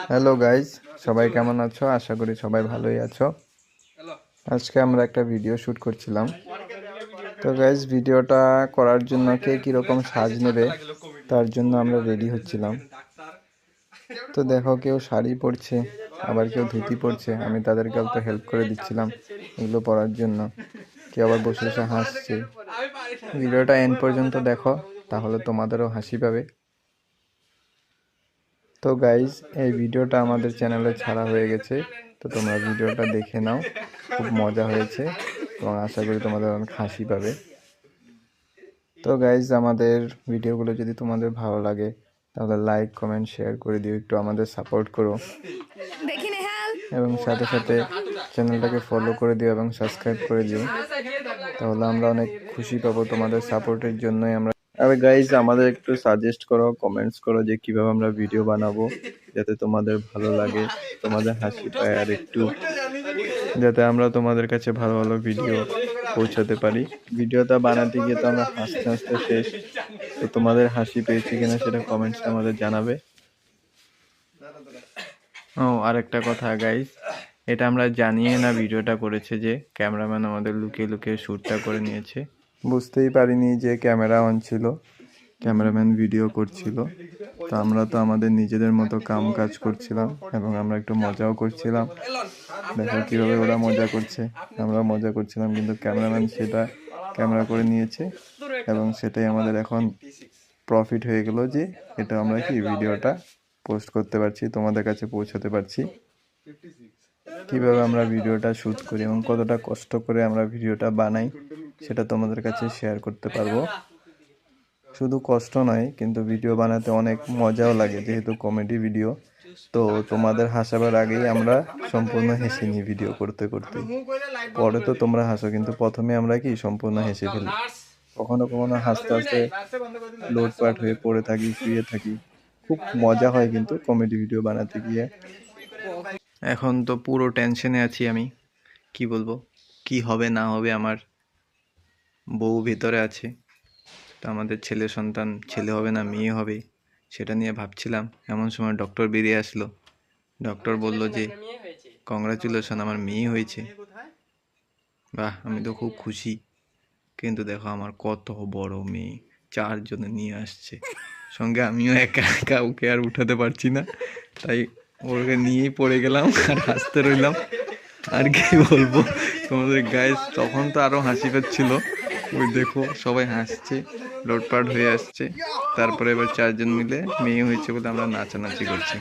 Hello guys, সবাই কেমন আছো? আশা করি সবাই ভালোই আছো। আজকে আমরা একটা ভিডিও শ্যুট করছিলাম। তো গাইজ, ভিডিওটা করার জন্য কে কীরকম সাজ নেবে তার জন্য আমরা রেডি হচ্ছিলাম। তো দেখো, কেউ শাড়ি পরছে, আবার কেউ ধুতি পরছে। আমি তাদেরকে তো হেল্প করে দিচ্ছিলাম এগুলো পরার জন্য। কেউ আবার বসে বসে হাসছে। ভিডিওটা এন্ড পর্যন্ত দেখো, তাহলে তোমাদেরও হাসি পাবে। তো গাইজ, এই ভিডিওটা আমাদের চ্যানেলে ছাড়া হয়ে গেছে, তো তোমরা ভিডিওটা দেখে নাও। খুব মজা হয়েছে এবং আশা করি তোমাদের অনেক হাসি পাবে। তো গাইজ, আমাদের ভিডিওগুলো যদি তোমাদের ভালো লাগে তাহলে লাইক, কমেন্ট, শেয়ার করে দিও, একটু আমাদের সাপোর্ট করো এবং সাথে সাথে চ্যানেলটাকে ফলো করে দিও এবং সাবস্ক্রাইব করে দিও। তাহলে আমরা অনেক খুশি পাবো তোমাদের সাপোর্টের জন্যই। আর গাইজ, আমাদের একটু সাজেস্ট করো, কমেন্টস করো যে কিভাবে আমরা ভিডিও বানাবো যাতে তোমাদের ভালো লাগে, তোমাদের হাসি পায়, আর একটু যাতে আমরা তোমাদের কাছে ভালো ভালো ভিডিও পৌঁছাতে পারি। ভিডিওটা বানাতে গিয়ে তো আমরা হাসতে হাসতে শেষ। তো তোমাদের হাসি পেয়েছে কিনা সেটা কমেন্টসে আমাদের জানাবে। ও আরেকটা কথা গাইজ, এটা আমরা জানিয়ে না ভিডিওটা করেছে যে ক্যামেরাম্যান আমাদের লুকিয়ে লুকিয়ে শ্যুটটা করে নিয়েছে। বুঝতেই পারিনি যে ক্যামেরা অন ছিল, ক্যামেরাম্যান ভিডিও করছিল। তো আমরা তো আমাদের নিজেদের মতো কাজ করছিলাম এবং আমরা একটু মজাও করছিলাম। দেখো কীভাবে ওরা মজা করছে, আমরা মজা করছিলাম, কিন্তু ক্যামেরাম্যান সেটা ক্যামেরা করে নিয়েছে এবং সেটাই আমাদের এখন প্রফিট হয়ে গেল যে এটা আমরা কি ভিডিওটা পোস্ট করতে পারছি, তোমাদের কাছে পৌঁছাতে পারছি। কিভাবে আমরা ভিডিওটা শ্যুট করি এবং কতটা কষ্ট করে আমরা ভিডিওটা বানাই সেটা তোমাদের কাছে শেয়ার করতে পারবো। শুধু কষ্ট নয়, কিন্তু ভিডিও বানাতে অনেক মজাও লাগে, যেহেতু কমেডি ভিডিও। তো তোমাদের হাসাবার আগেই আমরা সম্পূর্ণ হেসে নিই ভিডিও করতে করতে। পরে তো তোমরা হাসো, কিন্তু প্রথমে আমরা কি সম্পূর্ণ হেসে ফেলি। কখনো কখনো হাসতে হাসতে লোটপাট হয়ে পড়ে থাকি, শুয়ে থাকি। খুব মজা হয় কিন্তু কমেডি ভিডিও বানাতে গিয়ে। এখন তো পুরো টেনশনে আছি আমি, কি বলবো, কি হবে না হবে। আমার বউ ভিতরে আছে, তো আমাদের ছেলে সন্তান, ছেলে হবে না মেয়ে হবে সেটা নিয়ে ভাবছিলাম। এমন সময় ডক্টর বেরিয়ে আসলো। ডক্টর বলল যে কংগ্রাচুলেশন, আমার মেয়ে হয়েছে। বাহ, আমি তো খুব খুশি। কিন্তু দেখো আমার কত বড় মেয়ে, 4 জনে নিয়ে আসছে সঙ্গে, আমিও একা একা ওকে আর উঠাতে পারছি না, তাই ওকে নিয়েই পড়ে গেলাম আর হাসতে রইলাম। আর কি বলবো তোমাদের গাইস, তখন তো আরো হাসি পাচ্ছিল। ওই দেখো সবাই হাসছে, লোটপাট হয়ে আসছে। তারপরে এবার 4 জন মিলে মেয়ে হয়েছে বলে আমরা নাচানাচি করছি।